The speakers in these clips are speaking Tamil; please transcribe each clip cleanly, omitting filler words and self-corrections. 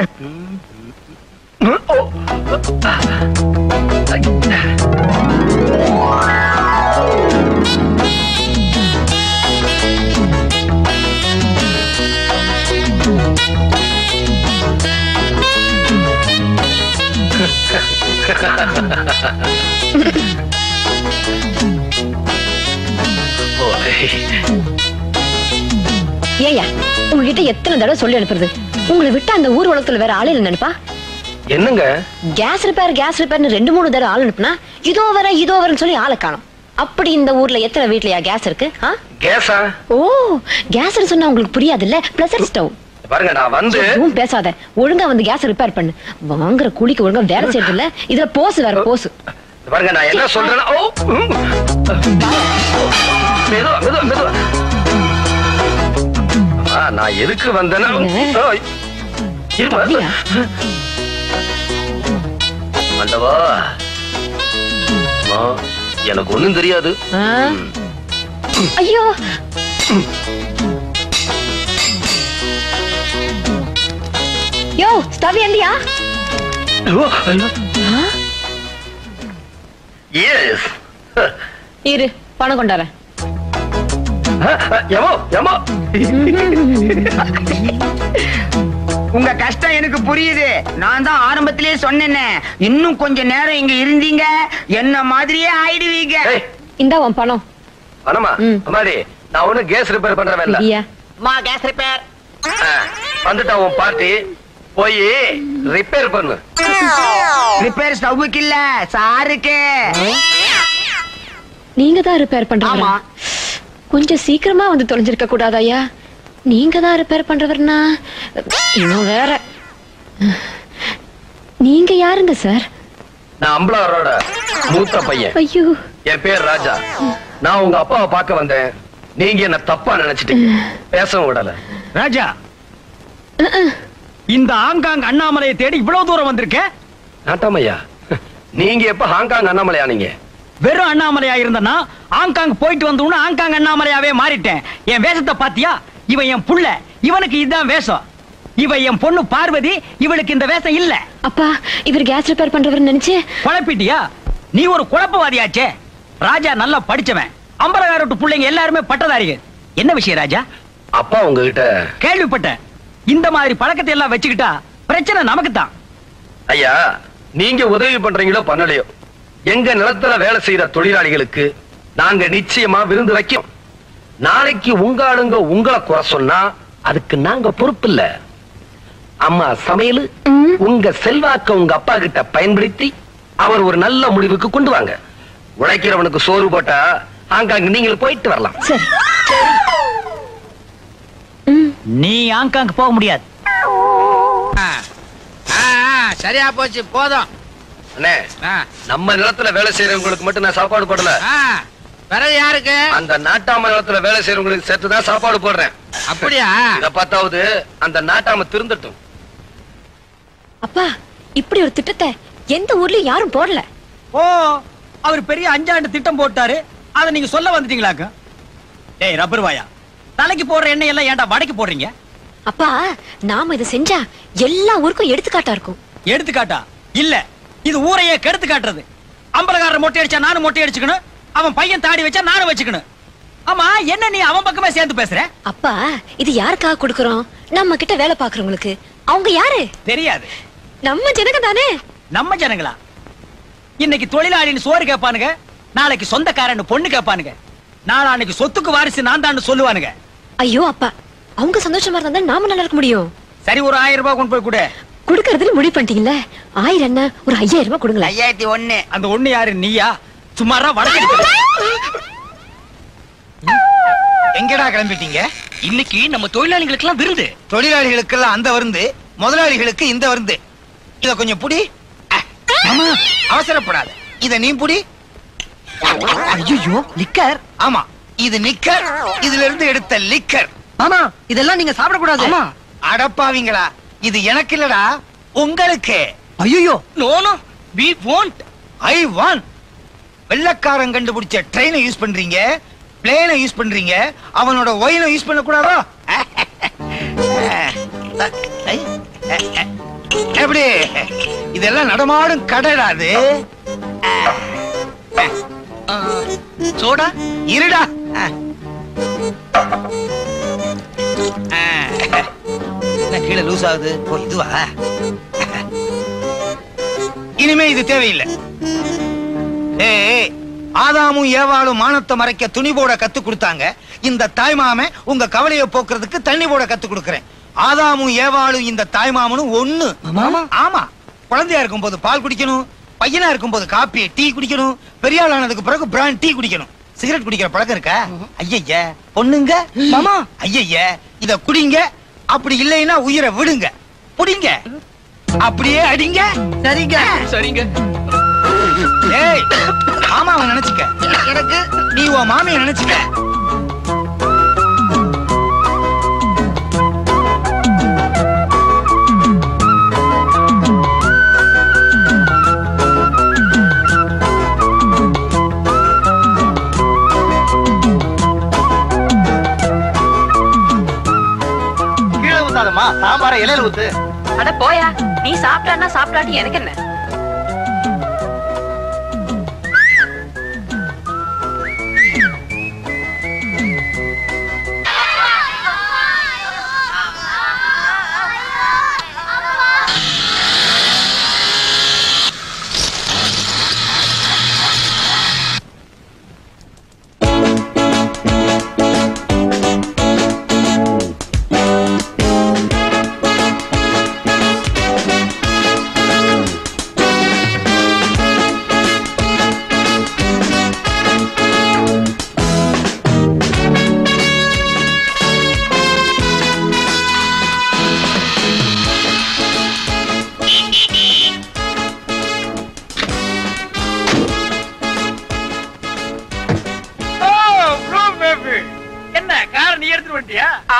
ஏயா உங்ககிட்ட எத்தனை தடவை சொல்லி அனுப்புறது? உங்களை விட்டு அந்த ஊர் உலகத்துல வேற ஆளு இல்ல நினைப்பா? என்னங்க கேஸ் ரிப்பேர்னு 2-3 தடவை ஆள் அனுப்புனா இதோ வரன்னு சொல்லி ஆளை காணோம். அப்படி இந்த ஊர்ல எத்தனை வீட்லயா கேஸ் இருக்கு? கேஸா? ஓ, கேஸ்னு சொன்னா உங்களுக்கு புரியாது இல்ல? Pleasure stove. பாருங்க, நான் வந்து பேசாத, ஒழுங்கா வந்து கேஸ் ரிப்பேர் பண்ணு. வாங்குற கூலிக்கு ஒழுங்கா வேலை செய்யறது இல்ல. இதுல போஸ் வேற போஸ். பாருங்க, நான் என்ன சொல்றேன்னா, ஓ மெதுவா நான் எதுக்கு வந்தேன்னா, மண்டவா எனக்கு ஒண்ணும் தெரியாது. ஐயோ, யோ ஸ்டவ் எந்தியா? எஸ், இரு பணம் கொண்டாரேன். உங்க கஷ்டம் எனக்கு புரியுது. நான் தான் ஆரம்பத்திலே சொன்னேனே, இன்னும் கொஞ்ச நேரம் இங்க இருந்தீங்க என்ன மாதிரியே ஆயிடுவீங்க. இந்தா உன் பணம். பணமா? அம்மாடி, நான் ஒண்ணு கேஸ் ரிப்பேர் பண்றேன் இல்ல. மா கேஸ் ரிப்பேர் வந்துட்டா உன் பார்ட்டி, போய் ரிப்பேர் பண்ணு. ரிப்பேர் ஸ்டவ்வுக்கு இல்ல, சாருக்கு. நீங்க தான் ரிப்பேர் பண்றீங்க. கொஞ்சம் சீக்கிரமா வந்து தொலைஞ்சிருக்க கூடாதாயா? நீங்க தான் ரிப்பேர் பண்றவர்னா இன்னும் வேற. நீங்க யாருங்க சார்? நான் அம்பலாரோட மூத்த பையன். ஐயோ, என் பேர் ராஜா. நான் உங்க அப்பாவை பார்க்க வந்தேன். நீங்க என்ன தப்பா நினைச்சிட்டீங்க, பேசவும் விடல. ராஜா, இந்த ஹாங்காங் அண்ணாமலையை தேடி இவ்வளவு தூரம் வந்திருக்க? நாட்டாமையா, நீங்க எப்ப ஹாங்காங் அண்ணாமலையா? நீங்க வெறும் அண்ணாமலையா இருந்தனா ஹாங்காங் போயிட்டு வந்தோம்னா ஹாங்காங் அண்ணாமலையாவே மாறிட்டேன். என் வேஷத்தை பாத்தியா? இவன் என் புள்ள, இவனுக்கு இதுதான் வேஷம். இவ என் பொண்ணு பார்வதி, இவளுக்கு இந்த வேஷம் இல்ல. அப்பா, இவர் கேஸ் ரிப்பேர் பண்றவர் நினைச்சு குழப்பிட்டியா? நீ ஒரு குழப்பவாதியாச்சே. ராஜா நல்லா படிச்சவன், அம்பலகாரட்டு பிள்ளைங்க எல்லாருமே பட்டதாரிகள். என்ன விஷயம் ராஜா? அப்பா உங்ககிட்ட கேள்விப்பட்டேன். இந்த மாதிரி பழக்கத்தை எல்லாம் வச்சுக்கிட்டா பிரச்சனை நமக்கு தான். ஐயா, நீங்க உதவி பண்றீங்களோ பண்ணலையோ, எங்க நிலத்துல வேலை செய்யற தொழிலாளிகளுக்கு நாங்க நிச்சயமா விருந்து வைக்கும். நாளைக்கு உங்க ஆளுங்க உங்களை குறை சொன்னா அதுக்கு நாங்க பொறுப்பு இல்ல. அம்மா சமையல் உங்க செல்வாக்க உங்க அப்பா கிட்ட பயன்படுத்தி அவர் ஒரு நல்ல முடிவுக்கு கொண்டு வாங்க. உழைக்கிறவனுக்கு சோறு போட்டா ஹாங்காங் நீங்களும் போயிட்டு வரலாம். நீ ஹாங்காங் போக முடியாது. சரியா போச்சு, போதும். அண்ணே, நம்ம நிலத்துல வேலை செய்யறவங்களுக்கு மட்டும் நான் சாப்பாடு போடல. வேற யாருக்கு? அந்த நாட்டாம நிலத்துல வேலை செய்யறவங்களுக்கு சேர்த்துதான் சாப்பாடு போடுறேன். அப்படியா? இத பார்த்தாவது அந்த நாட்டாம திருந்தட்டும். அப்பா, இப்படி ஒரு திட்டத்தை எந்த ஊர்லயும் யாரும் போடல. ஓ, அவர் பெரிய 5 ஆண்டு திட்டம் போட்டாரு, அத நீங்க சொல்ல வந்துட்டீங்களாக்க? ஏய் ரப்பர் வாயா, தலைக்கு போடுற எண்ணெய் எல்லாம் ஏன்டா வடைக்கு போடுறீங்க? அப்பா, நாம இதை செஞ்சா எல்லா ஊருக்கும் எடுத்துக்காட்டா இருக்கும். எடுத்துக்காட்டா? இல்ல, இது ஊரையே கெடுத்து காட்டுறது. அம்பலகாரர் மொட்டை அடிச்சா நானும் மொட்டை அடிச்சுக்கணும், அவன் பையன் தாடி வச்சா நானும் வச்சுக்கணும். ஆமா, என்ன நீ அவன் பக்கமே சேர்ந்து பேசுற? அப்பா, இது யாருக்காக கொடுக்கறோம்? நம்ம கிட்ட வேலை பாக்குறவங்களுக்கு. அவங்க யாரு தெரியாது. நம்ம ஜனங்க தானே. நம்ம ஜனங்களா? இன்னைக்கு தொழிலாளின்னு சோறு கேட்பானுங்க, நாளைக்கு சொந்தக்காரன்னு பொண்ணு கேட்பானுங்க, நாளைக்கு சொத்துக்கு வாரிசு நான் தான் சொல்லுவானுங்க. ஐயோ அப்பா, அவங்க சந்தோஷமா இருந்தா நாம நல்லா இருக்க முடியும். சரி, ஒரு 1000 ரூபாய் கொண்டு போய் கொடு. குடுக்கறதுல முடிவு பண்ணிட்டீங்கல்ல, 1000 என்ன, ஒரு 5000 ரூபாய் கொடுங்களா? 5001. அந்த ஒண்ணு யாரு? நீயா? சும்மாரா வடக்கு. எங்கடா கிளம்பிட்டீங்க? இன்னைக்கு நம்ம தொழிலாளிகளுக்கு எல்லாம் விருந்து. தொழிலாளிகளுக்கு எல்லாம் அந்த விருந்து, முதலாளிகளுக்கு இந்த விருந்து. இத கொஞ்சம் புடி. அவசரப்படாத, இத நீ புடி. ஐயோ, லிக்கர். ஆமா, இது நிக்கர். இதுல இருந்து எடுத்த லிக்கர். ஆமா, இதெல்லாம் நீங்க சாப்பிட கூடாது. ஆமா. அடப்பாவீங்களா, இது எனக்கு இல்லடா, உங்களுக்கு. ஐயோ, no no, we won't. I want. வெள்ளக்காரன் கண்டுபிடிச்ச ட்ரெயினை யூஸ் பண்றீங்க, பிளேனை யூஸ் பண்றீங்க, அவனோட ஒயினை யூஸ் பண்ண கூடாதா? எப்படி இதெல்லாம் நடமாடும் கடைடாது. சோடா இருடா. கீழே லூஸ் ஆகுது. ஓ இதுவா? இனிமே இது தேவையில்லை. ஆதாமும் ஏவாளும் மானத்தை மறைக்க துணி போட கத்து கொடுத்தாங்க. இந்த தாய்மாம உங்க கவலையை போக்குறதுக்கு தண்ணி போட கத்து கொடுக்கறேன். ஆதாமும் ஏவாளும் இந்த தாய்மாமனும் ஒண்ணு. ஆமா, குழந்தையா இருக்கும் போது பால் குடிக்கணும், பையனா இருக்கும் போது காப்பி டீ குடிக்கணும், பெரிய ஆளானதுக்கு பிறகு பிராண்ட் டீ குடிக்கணும். சிகரெட் குடிக்கிற பழக்கம் இருக்கா? ஐயய்ய பொண்ணுங்க மாமா, ஐயய்ய இத குடிங்க. அப்படி இல்லைன்னா உயிரை விடுங்க, புடிங்க, அப்படியே அடிங்க. சரிங்க சரிங்க. ஏய் மாமாவை நினைச்சுக்க, எனக்கு நீ உன் மாமியை நினைச்சுக்க. கீழே ஊத்தாதம்மா, சாம்பார இலையில ஊத்து. அட போயா, நீ சாப்பிட்டான்னா சாப்பிடாட்டி எனக்கு என்ன?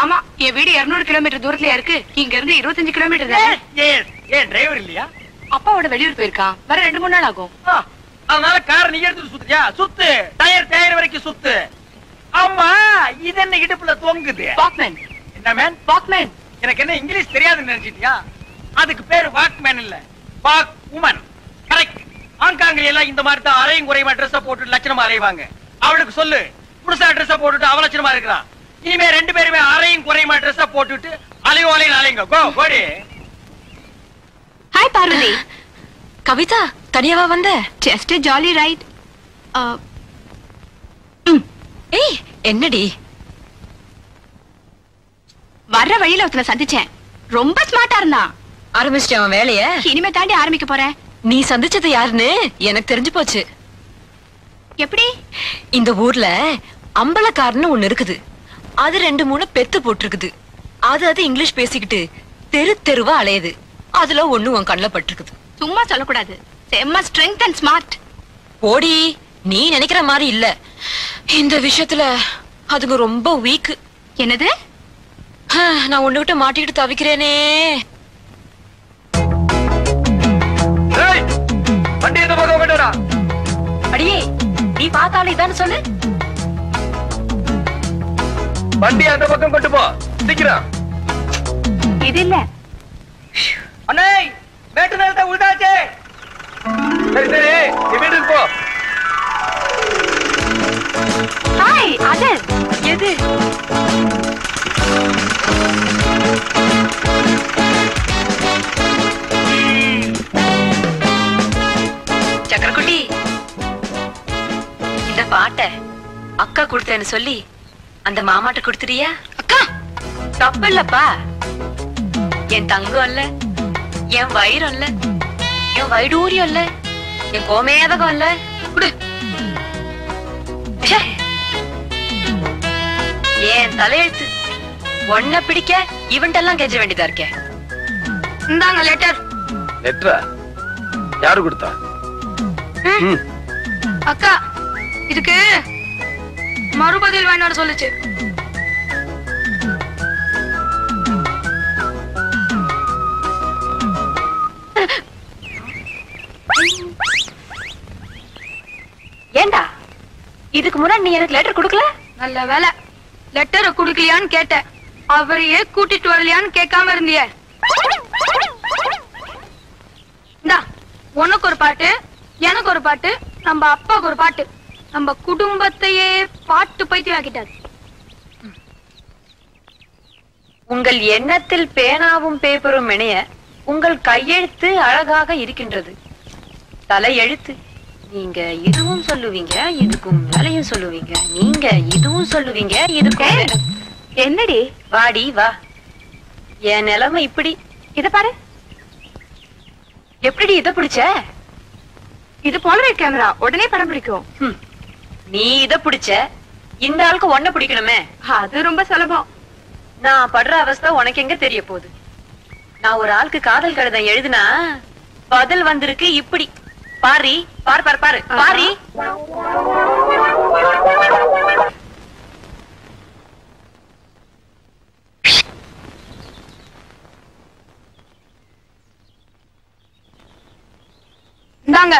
ஆமா, என் வீடு 200 கிலோமீட்டர் தூரத்துல இருக்கு. இங்க இருந்து 25 கிலோமீட்டர் தான். ஏன் டிரைவர் இல்லையா? அப்பாவோட வெளியூர் போயிருக்கான், வர 2-3 நாள் ஆகும். அதனால கார் நீ எடுத்து சுத்துறியா? சுத்து, டயர் வரைக்கும் சுத்து. ஆமா, இது என்ன இடுப்புல தொங்குது? வாக்மேன். என்ன மேன்? வாக்மேன். எனக்கு என்ன இங்கிலீஷ் தெரியாதுன்னு நினைச்சிட்டியா? அதுக்கு பேரு வாக்மேன் இல்ல, வாக் உமன். கரெக்ட். ஆங்காங்க எல்லாம் இந்த மாதிரி தான் அரையும் குறையுமா ட்ரெஸ் போட்டு லட்சணமா அலைவாங்க. அவளுக்கு சொல்லு, புதுசா ட்ரெஸ் போட்டுட்டு அவ லட்சணமா இருக்கிறான். இனிமே 2 பேருமே அரையும் குறையுமா ட்ரெஸ் போட்டுட்டு அலையும் அலைங்க. கோ கோடி. ஹாய் பார்வதி. கவிதா, தனியாவா வந்த? Just jolly right. ஏய் என்னடி? வர்ற வழியில ஒருத்தனை சந்திச்சேன், ரொம்ப ஸ்மார்ட்டா இருந்தான். ஆரம்பிச்சிட்டே அவன் வேலைய? இனிமே தாண்டி ஆரம்பிக்க போறேன். நீ சந்திச்சது யாருன்னு எனக்கு தெரிஞ்சு போச்சு. எப்படி? இந்த ஊர்ல அம்பலக்காரன்னு ஒண்ணு இருக்குது. அது 2-3 பெத்து போட்டிருக்குது. அது இங்கிலீஷ் பேசிக்கிட்டு தெருவா அலையுது. அதுல ஒண்ணு உன் கண்ணுல பட்டிருக்குது. சும்மா சொல்லக்கூடாது, செம்ம ஸ்ட்ரெங்த் அண்ட் ஸ்மார்ட். ஓடி, நீ நினைக்கிற மாதிரி இல்ல. இந்த விஷயத்துல அதுங்க ரொம்ப வீக். என்னது? நான் ஒண்ணுகிட்ட மாட்டிக்கிட்டு தவிக்கிறேனே. அடியே, நீ பார்த்தாலும் இதான்னு சொல்லு. வண்டி அந்த பக்கம் கொண்டு போ சீக்கிரம். இது இல்ல அண்ணே, மேட்டு நேரத்தை உள்டாச்சே. சரி சரி, நீ வீட்டுக்கு போ. ஹாய் அது எது? சக்கரக்குட்டி, இந்த பாட்டை அக்கா கொடுத்தேன்னு சொல்லி அந்த மாமாட்ட கொடுத்துறியா? அக்கா தப்பு இல்லப்பா. என் தங்கம் இல்ல, என் வைரம் இல்ல, என் வைடூரியம் இல்ல, என் கோமேதகம் இல்ல. குடு. என் தலையெழுத்து ஒன்ன பிடிக்க இவன்டெல்லாம் கெஞ்ச வேண்டியதா இருக்க. இந்தாங்க லெட்டர். லெட்டரா? யாரு கொடுத்தா? அக்கா, இதுக்கு மறுபதில் வேணாம் சொல்லுச்சு. ஏண்டா, இதுக்கு முன்னாடி நீ எனக்கு லெட்டர் கொடுக்கல? நல்ல வேலை, லெட்டரை குடுக்கலையான்னு கேட்டேன். அவரையே கூட்டிட்டு வரலையான்னு கேட்காம இருந்தியே. உனக்கு ஒரு பாட்டு, எனக்கு ஒரு பாட்டு, நம்ம அப்பாவுக்கு ஒரு பாட்டு. நம்ம குடும்பத்தையே பாட்டு பைத்தியம் ஆக்கிட்டாரு. உங்கள் எண்ணத்தில் பேனாவும் பேப்பரும் இணைய உங்கள் கையெழுத்து அழகாக இருக்கின்றது. தலையெழுத்து. நீங்க இதுவும் சொல்லுவீங்க, இதுக்கும் வேலையும் சொல்லுவீங்க. நீங்க இதுவும் சொல்லுவீங்க, இதுக்கும் என்னடி? வாடி வா. என் நிலைமை இப்படி. இத பாரு. எப்படி இத பிடிச்ச? இது போலவே கேமரா உடனே படம் பிடிக்கும். நீ இத பிடிச்ச, இந்த ஆளுக்கு ஒன்ன பிடிக்கணுமே. அது ரொம்ப சுலபம். நான் படுற அவஸ்தை உனக்கு எங்க தெரிய போகுது? நான் ஒரு ஆளுக்கு காதல் கடிதம் எழுதுனா பதில் வந்திருக்கு இப்படி. பாரி, பாரு பாரு பாரு பாரி. இந்தாங்க.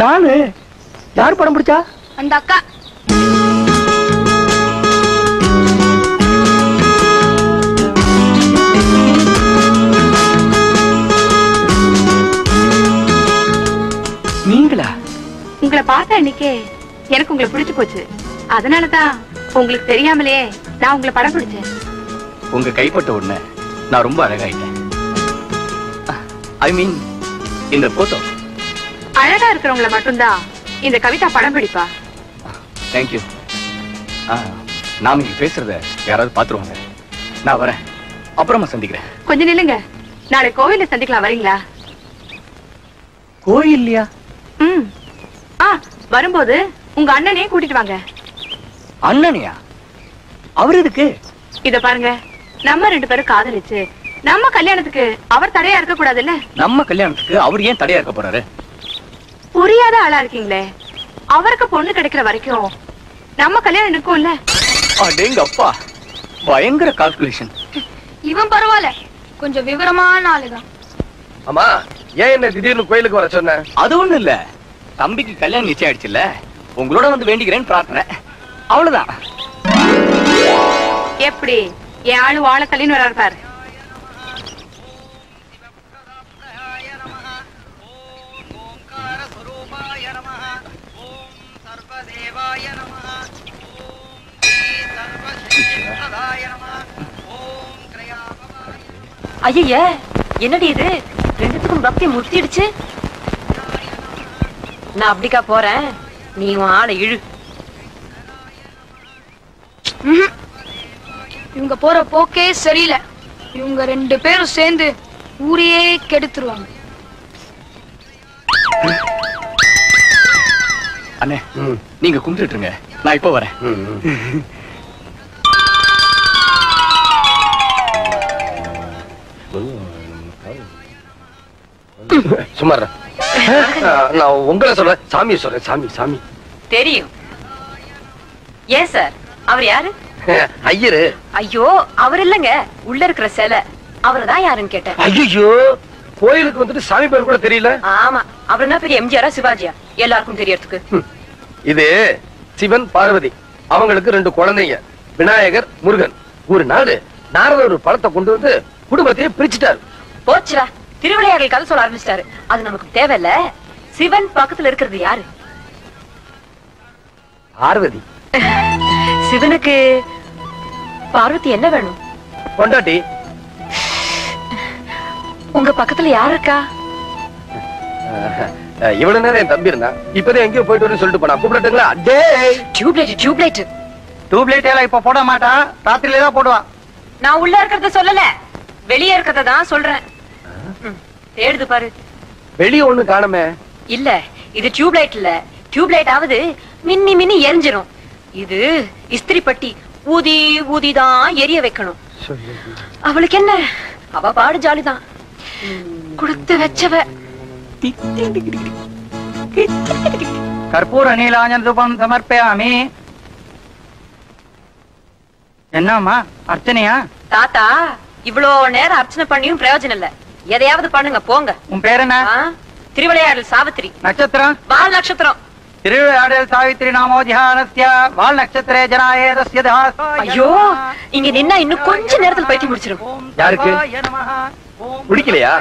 நானு யார் படம் பிடிச்சா? அந்த அக்கா. நீங்களா? உங்களை பார்த்த அன்னைக்கே எனக்கு உங்களை பிடிச்சு போச்சு. அதனாலதான் உங்களுக்கு தெரியாமலே நான் உங்களை படம் பிடிச்சேன். உங்க கைப்பட்ட உடனே நான் ரொம்ப அழகாயிட்டேன். ஐ மீன் இந்த போட்டோ. அழகா இருக்கிறவங்கள மட்டும்தான் இந்த கவிதா படம் பிடிப்பா. தேங்க்யூ. நாம இங்க பேசுறத யாராவது பாத்துருவாங்க. நான் வரேன், அப்புறமா சந்திக்கிறேன். கொஞ்சம் நில்லுங்க. நாளை கோவில்ல சந்திக்கலாம், வரீங்களா? கோயில்லையா? வரும்போது உங்க அண்ணனே கூட்டிட்டு வாங்க. அண்ணனையா? அவர் எதுக்கு? இத பாருங்க, நம்ம 2 பேரும் காதலிச்சு நம்ம கல்யாணத்துக்கு அவர் தடையா இருக்க கூடாதுல்ல. நம்ம கல்யாணத்துக்கு அவர் ஏன் தடையா இருக்க போறாரு? புரியாத ஆளா இருக்கீங்களே. அவருக்கு பொண்ணு கிடைக்கிற வரைக்கும் நம்ம கல்யாணம் இருக்கும்ல. அடேங்க அப்பா, பயங்கர கால்குலேஷன். இவன் பரவாயில்ல, கொஞ்சம் விவரமான ஆளுதான். ஆமா, ஏன் என்ன திடீர்னு கோயிலுக்கு வர சொன்ன? அது ஒண்ணு இல்ல, தம்பிக்கு கல்யாணம் நிச்சயம் ஆயிடுச்சுல்ல, உங்களோட வந்து வேண்டிக்கிறேன்னு பிரார்த்தனை, அவ்வளவுதான். எப்படி என் ஆளு வாழ தள்ளின்னு வர்றாரு பாரு. ஐய, என்னடி இது? ரெண்டுத்துக்கும் பக்தி முத்திடுச்சு. நான் அப்படிக்கா போறேன், நீ உன் ஆளை இழு. இவங்க போற போக்கே சரியில்லை. இவங்க 2 பேரும் சேர்ந்து ஊரையே கெடுத்துருவாங்க. அண்ணே, நீங்க கும்பிட்டு இருங்க, நான் இப்போ வரேன். சுமார் நான் உங்களை சொல்றேன், சாமி சொல்றேன். சாமி சாமி தெரியும். ஏன் சார், அவர் யாரு? ஐயரு. ஐயோ, அவர் இல்லங்க, உள்ள இருக்கிற சிலை. அவர்தான் யாருன்னு கேட்டேன். ஐயோ, கோயிலுக்கு வந்துட்டு சாமி பேர் கூட தெரியல. ஆமா, அவர் என்ன பெரிய எம்ஜிஆரா சிவாஜியா எல்லாருக்கும் தெரியறதுக்கு? இது சிவன் பார்வதி, அவங்களுக்கு 2 குழந்தைங்க, விநாயகர் முருகன். ஒரு நாள் நாரதர் ஒரு பழத்தை கொண்டு வந்து குடும்பத்தையே பிரிச்சுட்டாரு. போச்சுடா, திருவிளையாடல் கதை சொல்ல ஆரம்பிச்சிட்டாரு. அது நமக்கு தேவையில்ல. சிவன் பக்கத்துல இருக்கிறது யாரு? பார்வதி. சிவனுக்கு பார்வதி என்ன வேணும்? பொண்டாட்டி. உங்க பக்கத்துல யாரு இருக்கா? இவ்வளவு நேரம் என் தம்பி இருந்தா, இப்பதான் எங்கேயோ போயிட்டு வரேன்னு சொல்லிட்டு போனா. கூப்பிடட்டுங்களா? டியூப்லைட். டியூப்லைட் எல்லாம் இப்ப போட மாட்டா, ராத்திரில தான் போடுவா. நான் உள்ள இருக்கிறத சொல்லல, வெளியே இருக்கிறத தான் சொல்றேன். தேடுது பாரு. வெளியே ஒண்ணு காணுமே. இல்ல, இது டியூப்லைட் இல்ல. டியூப்லைட் ஆவது மின்னி மின்னி எரிஞ்சிரும். இது இஸ்திரி பட்டி, ஊதி ஊதிதான் எரிய வைக்கணும். அவளுக்கு என்ன, அவ பாடு ஜாலிதான். கொடுத்து வச்சவ. கற்பூர நீலாஞ்சன தூபம் சமர்ப்பயாமி. என்னம்மா அர்ச்சனையா? தாத்தா, இவ்வளோ நேரம் அர்ச்சனை பண்ணியும் பிரயோஜனம் இல்ல. எதையாவது பண்ணுங்க, போங்க. உன் பேர் என்ன? திருவிளையாடல் சாவித்திரி. நட்சத்திரம்? வால் நட்சத்திரம். திருவிளையாடல் சாவித்திரி நாமோ ஜிஹானஸ்ய வால் நட்சத்திரே ஜனாயேதஸ்ய தாசோ. ஐயோ, இங்க நின்னா இன்னும் கொஞ்ச நேரத்துல பைத்தியம் முடிச்சிரும். யாருக்கு? பிடிக்கலையா?